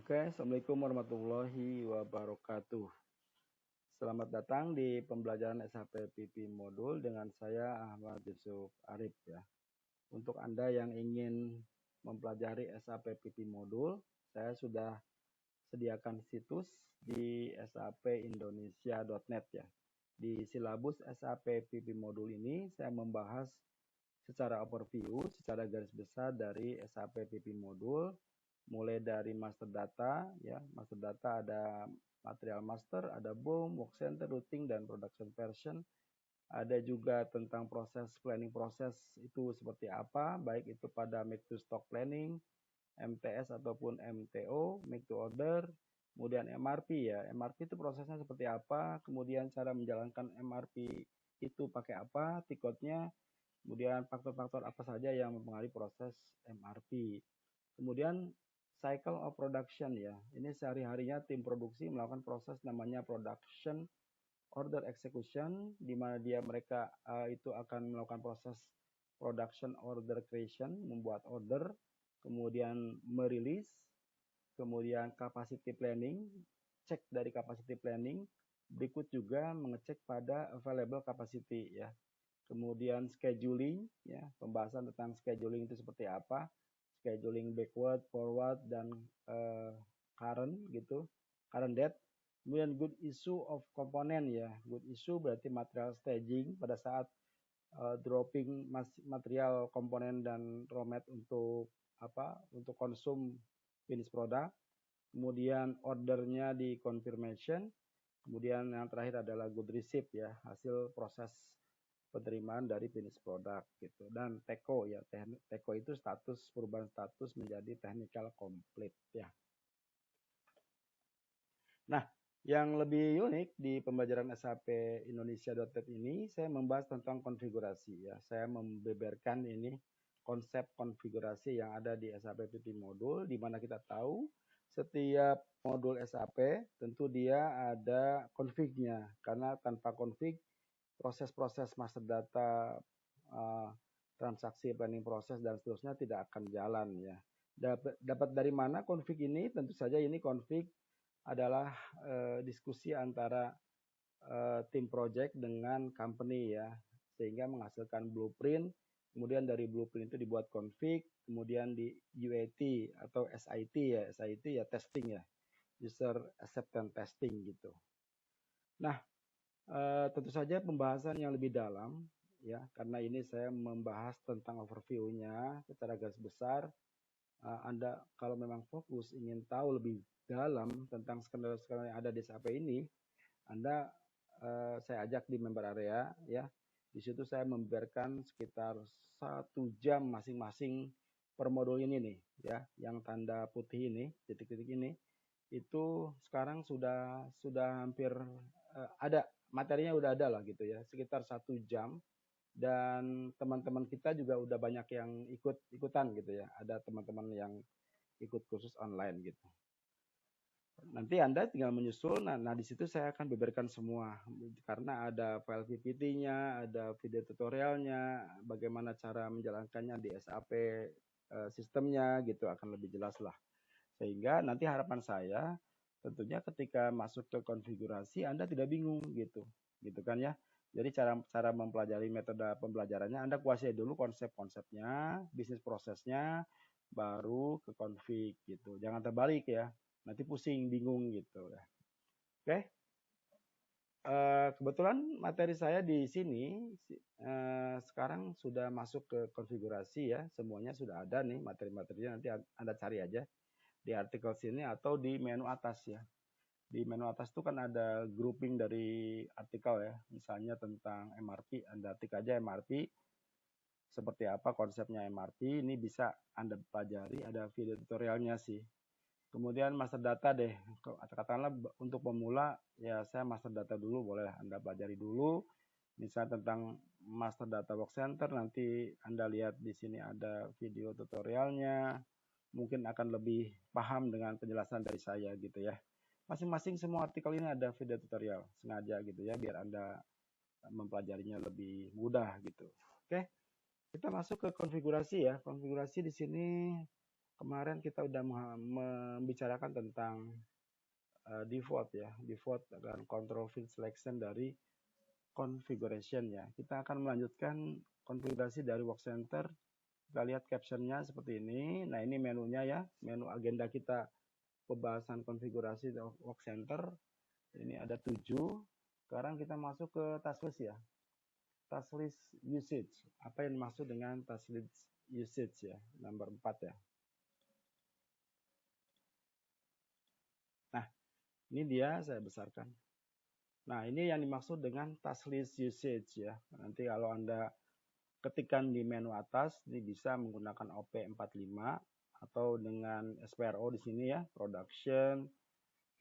Oke, Assalamualaikum warahmatullahi wabarakatuh. Selamat datang di pembelajaran SHP PP Modul dengan saya Ahmad Yusuf Arif ya. Untuk Anda yang ingin mempelajari SHP PP Modul, saya sudah sediakan situs di shapindonesia.net ya. Di silabus SHP PP Modul ini saya membahas secara overview, secara garis besar dari SHP PP Modul, mulai dari master data ya. Master data ada material master, ada BOM, work center, routing, dan production version. Ada juga tentang proses planning proses itu seperti apa, baik itu pada make to stock planning, MTS ataupun MTO, make to order, kemudian MRP ya. MRP itu prosesnya seperti apa, kemudian cara menjalankan MRP itu pakai apa, tiketnya, kemudian faktor-faktor apa saja yang mempengaruhi proses MRP. Kemudian cycle of production ya. Ini sehari-harinya tim produksi melakukan proses namanya production order execution, di mana mereka itu akan melakukan proses production order creation, membuat order, kemudian merilis, kemudian capacity planning, cek dari capacity planning, berikut juga mengecek pada available capacity ya. Kemudian scheduling ya, pembahasan tentang scheduling itu seperti apa, scheduling backward, forward, dan current gitu, current date. Kemudian good issue of komponen ya. Good issue berarti material staging pada saat dropping material komponen dan raw mat untuk untuk konsum finish product. Kemudian ordernya di confirmation. Kemudian yang terakhir adalah good receipt ya, hasil proses penerimaan dari finish product gitu. Dan TECO ya, TECO itu status perubahan status menjadi technical complete ya. Nah, yang lebih unik di pembelajaran SHP Indonesia.net ini, saya membahas tentang konfigurasi ya. Saya membeberkan ini konsep konfigurasi yang ada di SHP PP modul, di mana kita tahu setiap modul SHP tentu dia ada config-nya, karena tanpa config proses-proses master data, transaksi planning proses dan seterusnya tidak akan jalan ya. Dapat dari mana config ini? Tentu saja ini config adalah diskusi antara tim project dengan company ya, sehingga menghasilkan blueprint. Kemudian dari blueprint itu dibuat config, kemudian di UAT atau SIT ya, SIT ya testing ya, user acceptance testing gitu. Nah, tentu saja pembahasan yang lebih dalam ya, karena ini saya membahas tentang overview-nya secara garis besar. Anda kalau memang fokus ingin tahu lebih dalam tentang skenario-skenario yang ada di SAP ini, Anda saya ajak di member area ya. Di situ saya memberikan sekitar 1 jam masing-masing per modul ini nih ya, yang tanda putih ini, titik-titik ini, itu sekarang sudah hampir ada materinya, udah ada lah gitu ya, sekitar 1 jam. Dan teman-teman kita juga udah banyak yang ikutan gitu ya, ada teman-teman yang ikut kursus online gitu. Nanti Anda tinggal menyusul. Nah di situ saya akan beberkan semua, karena ada file PPT-nya, ada video tutorialnya, bagaimana cara menjalankannya di SAP sistemnya gitu, akan lebih jelas lah. Sehingga nanti harapan saya tentunya ketika masuk ke konfigurasi Anda tidak bingung gitu kan ya. Jadi cara mempelajari metode pembelajarannya Anda kuasai dulu konsep-konsepnya, bisnis prosesnya, baru ke config gitu. Jangan terbalik ya, nanti pusing, bingung gitu ya. Oke. Kebetulan materi saya di sini sekarang sudah masuk ke konfigurasi ya, semuanya sudah ada nih materi-materinya, nanti Anda cari aja di artikel sini atau di menu atas ya. Di menu atas itu kan ada grouping dari artikel ya, misalnya tentang MRP, Anda tik aja MRP, seperti apa konsepnya MRP, ini bisa Anda pelajari, ada video tutorialnya sih. Kemudian master data deh, katakanlah untuk pemula ya saya master data dulu, boleh Anda pelajari dulu, misalnya tentang master data work center, nanti Anda lihat di sini ada video tutorialnya, mungkin akan lebih paham dengan penjelasan dari saya gitu ya. Masing-masing semua artikel ini ada video tutorial, sengaja gitu ya, biar Anda mempelajarinya lebih mudah gitu. Oke, kita masuk ke konfigurasi ya. Konfigurasi di sini Kemarin kita udah membicarakan tentang default ya, default dan control field selection dari configuration ya. Kita akan melanjutkan konfigurasi dari Workcenter. Kita lihat captionnya seperti ini. Nah, ini menunya ya, menu agenda kita pembahasan konfigurasi Workcenter. Ini ada 7. Sekarang kita masuk ke task list ya. Task list usage. Apa yang dimaksud dengan task list usage ya? Nomor 4 ya. Nah, ini dia saya besarkan. Nah, ini yang dimaksud dengan task list usage ya. Nanti kalau Anda ketikkan di menu atas, ini bisa menggunakan OP45 atau dengan SPRO di sini ya, production,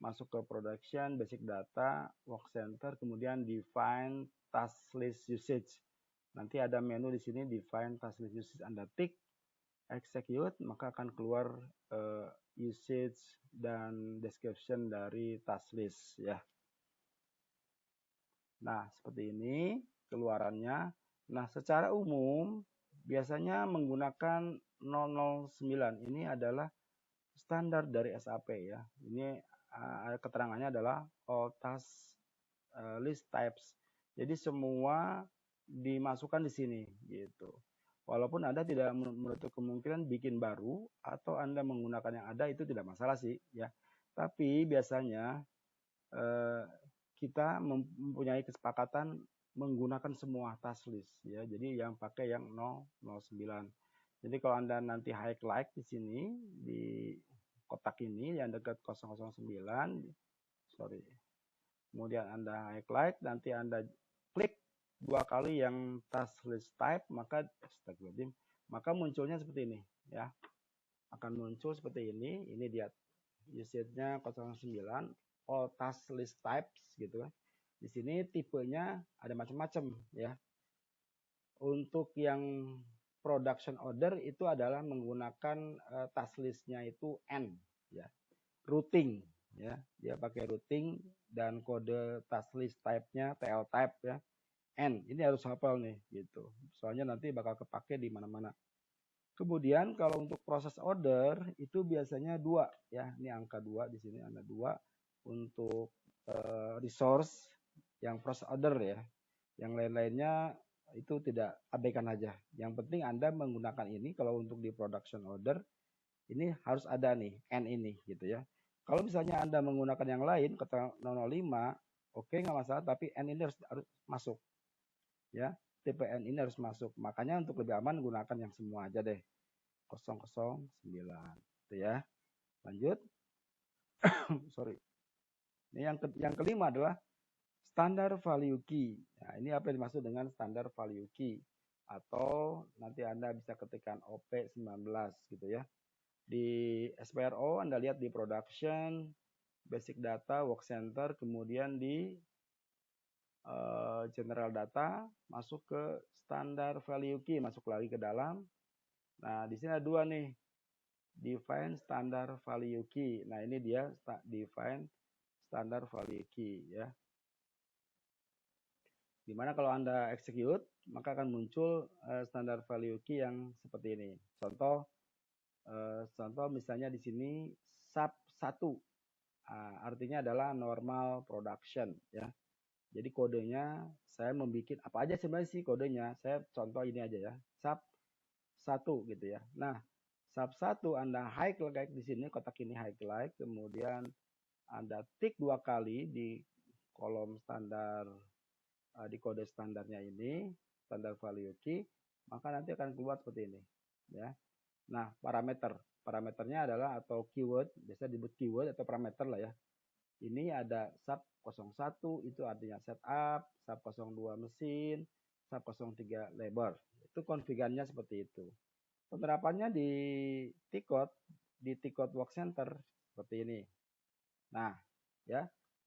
masuk ke production, basic data, Workcenter, kemudian define task list usage. Nanti ada menu di sini define task list usage, Anda tik execute, maka akan keluar usage dan description dari task list ya. Nah, seperti ini keluarannya. Nah, secara umum biasanya menggunakan 009. Ini adalah standar dari SAP ya. Ini keterangannya adalah all task list types. Jadi semua dimasukkan di sini gitu. Walaupun Anda tidak menutup kemungkinan bikin baru atau Anda menggunakan yang ada, itu tidak masalah sih ya. Tapi biasanya kita mempunyai kesepakatan menggunakan semua task list ya. Jadi yang pakai yang 009. Jadi kalau Anda nanti highlight di sini di kotak ini yang dekat 009, sorry. Kemudian Anda highlight, nanti Anda klik 2 kali yang task list type, maka munculnya seperti ini ya. Akan muncul seperti ini dia usage-nya 09, all task list types gitu kan. Di sini tipenya ada macam-macam ya. Untuk yang production order itu adalah menggunakan task list-nya itu N ya. Routing ya. Dia pakai routing dan kode task list type-nya TL type ya. N. Ini harus hafal nih gitu. Soalnya nanti bakal kepake di mana-mana. Kemudian kalau untuk proses order itu biasanya 2 ya. Ini angka 2 di sini ada 2 untuk resource yang proses order ya. Yang lain-lainnya itu tidak, abaikan aja. Yang penting Anda menggunakan ini kalau untuk di production order ini harus ada nih N ini gitu ya. Kalau misalnya Anda menggunakan yang lain kata 005, oke nggak masalah, tapi N ini harus masuk ya. Tipe N ini harus masuk. Makanya untuk lebih aman gunakan yang semua aja deh. 009 itu ya. Lanjut. Sorry. Ini yang kelima adalah standar value key. Nah, ini apa yang dimaksud dengan standar value key? Atau nanti Anda bisa ketikkan OP19 gitu ya. Di SPRO Anda lihat di production, basic data, Workcenter, kemudian di general data, masuk ke standar value key, masuk lagi ke dalam. Nah, di sini ada 2 nih. Define standar value key. Nah, ini dia define standar value key ya. Dimana kalau Anda execute, maka akan muncul standar value key yang seperti ini. Contoh misalnya di sini sub 1. Artinya adalah normal production ya. Jadi kodenya saya membuat apa aja sebenarnya sih kodenya. Saya contoh ini aja ya. Sub 1 gitu ya. Nah, sub 1 Anda highlight di sini, kotak ini highlight, kemudian Anda tik 2 kali di kolom standar, di kode standarnya ini, standar value key, maka nanti akan keluar seperti ini ya. Nah, parameternya adalah atau keyword, biasa disebut keyword atau parameter lah ya. Ini ada sub 01 itu artinya setup, sub 02 mesin, sub 03 labor. Itu konfigurasinya seperti itu. Penerapannya di T-Code Workcenter seperti ini. Nah, ya.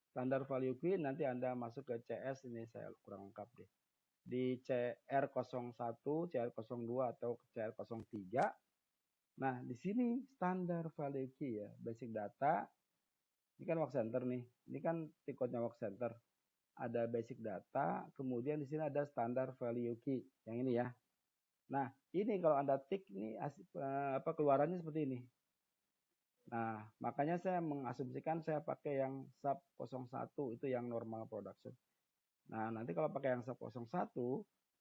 Standar value key nanti Anda masuk ke CS, ini saya kurang lengkap deh. Di CR01, CR02 atau CR03. Nah, di sini standar value key ya, basic data. Ini kan Workcenter nih. Ini kan T-Code-nya Workcenter. Ada basic data, kemudian di sini ada standar value key. Yang ini ya. Nah, ini kalau Anda tik ini keluarannya seperti ini. Nah, makanya saya mengasumsikan saya pakai yang sub 01 itu yang normal production. Nah, nanti kalau pakai yang sub 01,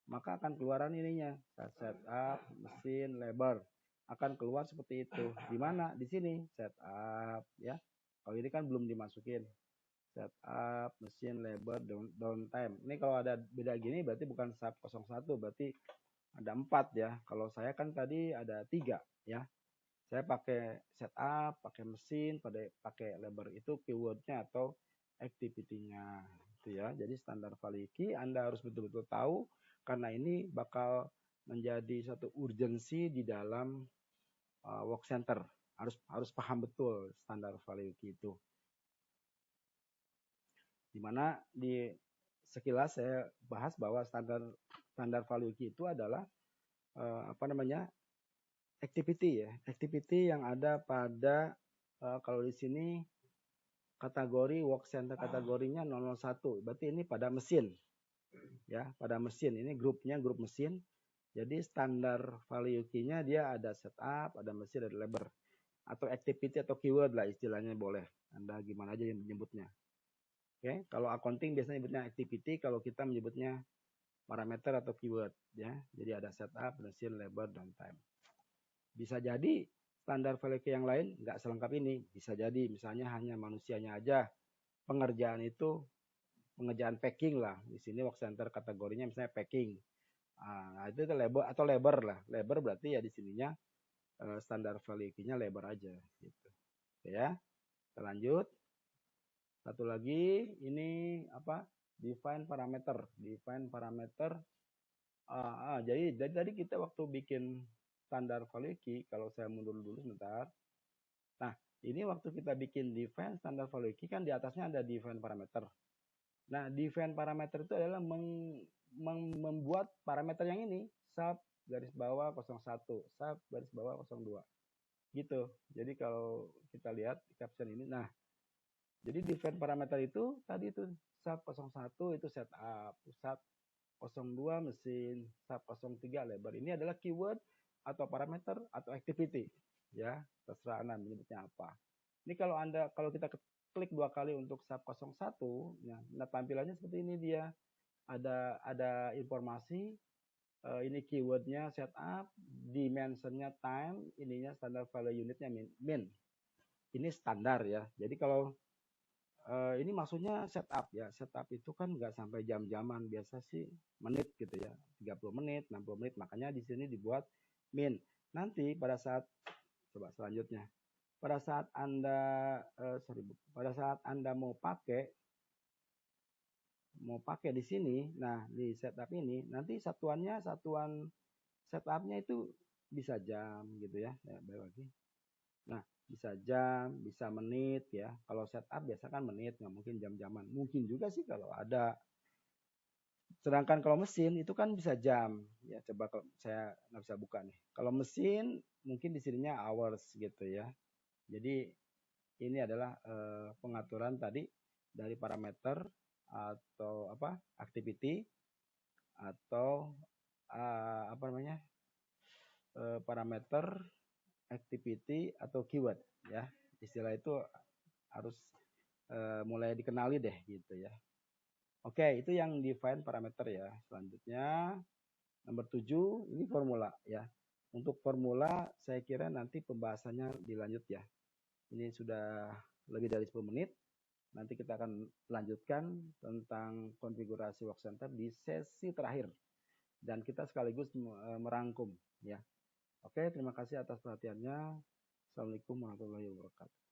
maka akan keluaran ininya. Setup, mesin, labor. Akan keluar seperti itu. Di mana? Di sini, setup ya. Kalau ini kan belum dimasukin. Setup, mesin, labor, downtime. Ini kalau ada beda gini berarti bukan sub 01, berarti ada 4 ya. Kalau saya kan tadi ada 3 ya. Saya pakai setup, pakai mesin, pakai labor, itu keywordnya atau activity-nya itu ya. Jadi standar value key Anda harus betul-betul tahu karena ini bakal menjadi suatu urgensi di dalam work center. Harus paham betul standar value key itu. Dimana di sekilas saya bahas bahwa standar value key itu adalah activity ya, activity yang ada pada kalau di sini kategori work center kategorinya 001, berarti ini pada mesin ya, pada mesin. Ini grupnya grup mesin. Jadi standar value key-nya dia ada setup, ada mesin, ada labor atau activity atau keyword lah istilahnya, boleh Anda gimana aja yang menyebutnya. Oke, kalau accounting biasanya nyebutnya activity, kalau kita menyebutnya parameter atau keyword ya. Jadi ada setup, mesin, labor, downtime. Bisa jadi standar value key yang lain nggak selengkap ini. Bisa jadi misalnya hanya manusianya aja. Pengerjaan itu pengerjaan packing lah. Di sini work center kategorinya misalnya packing. Nah, itu labor atau labor lah. Labor berarti ya di sininya standar value key-nya labor aja gitu. Oke ya. Kita lanjut. Satu lagi ini apa? Define parameter. Define parameter. Jadi tadi kita waktu bikin standar value key, kalau saya mundur dulu sebentar. Nah, ini waktu kita bikin define standar value key kan di atasnya ada define parameter. Nah, define parameter itu adalah membuat parameter yang ini sub garis bawah 01, sub garis bawah 02. Gitu. Jadi kalau kita lihat di caption ini, nah, jadi define parameter itu tadi itu sub 01 itu setup, sub 02 mesin, sub 03 labor. Ini adalah keyword atau parameter atau activity ya, terserah Anda menyebutnya apa. Ini kalau kita klik 2 kali untuk sub 01 ya, nah tampilannya seperti ini dia. Ada informasi ini keywordnya setup, dimensionnya time, ininya standar value unitnya min. Ini standar ya. Jadi kalau ini maksudnya setup ya. Setup itu kan nggak sampai jam-jaman, biasa sih menit gitu ya. 30 menit, 60 menit. Makanya di sini dibuat min. Nanti pada saat coba selanjutnya. Pada saat Anda mau pakai di sini, nah di setup ini nanti satuan setupnya itu bisa jam gitu ya. Balik lagi. Nah, bisa jam, bisa menit ya. Kalau setup biasa kan menit, nggak mungkin jam-jaman. Mungkin juga sih kalau ada. Sedangkan kalau mesin itu kan bisa jam. Ya coba kalau saya nggak bisa buka nih. Kalau mesin mungkin di sininya hours gitu ya. Jadi ini adalah pengaturan tadi dari parameter atau activity atau parameter, activity atau keyword ya. Istilah itu harus mulai dikenali deh gitu ya. Oke, itu yang define parameter ya. Selanjutnya nomor 7 ini formula ya. Untuk formula saya kira nanti pembahasannya dilanjut ya. Ini sudah lebih dari 10 menit. Nanti kita akan lanjutkan tentang konfigurasi work center di sesi terakhir. Dan kita sekaligus merangkum ya. Oke, terima kasih atas perhatiannya. Assalamualaikum warahmatullahi wabarakatuh.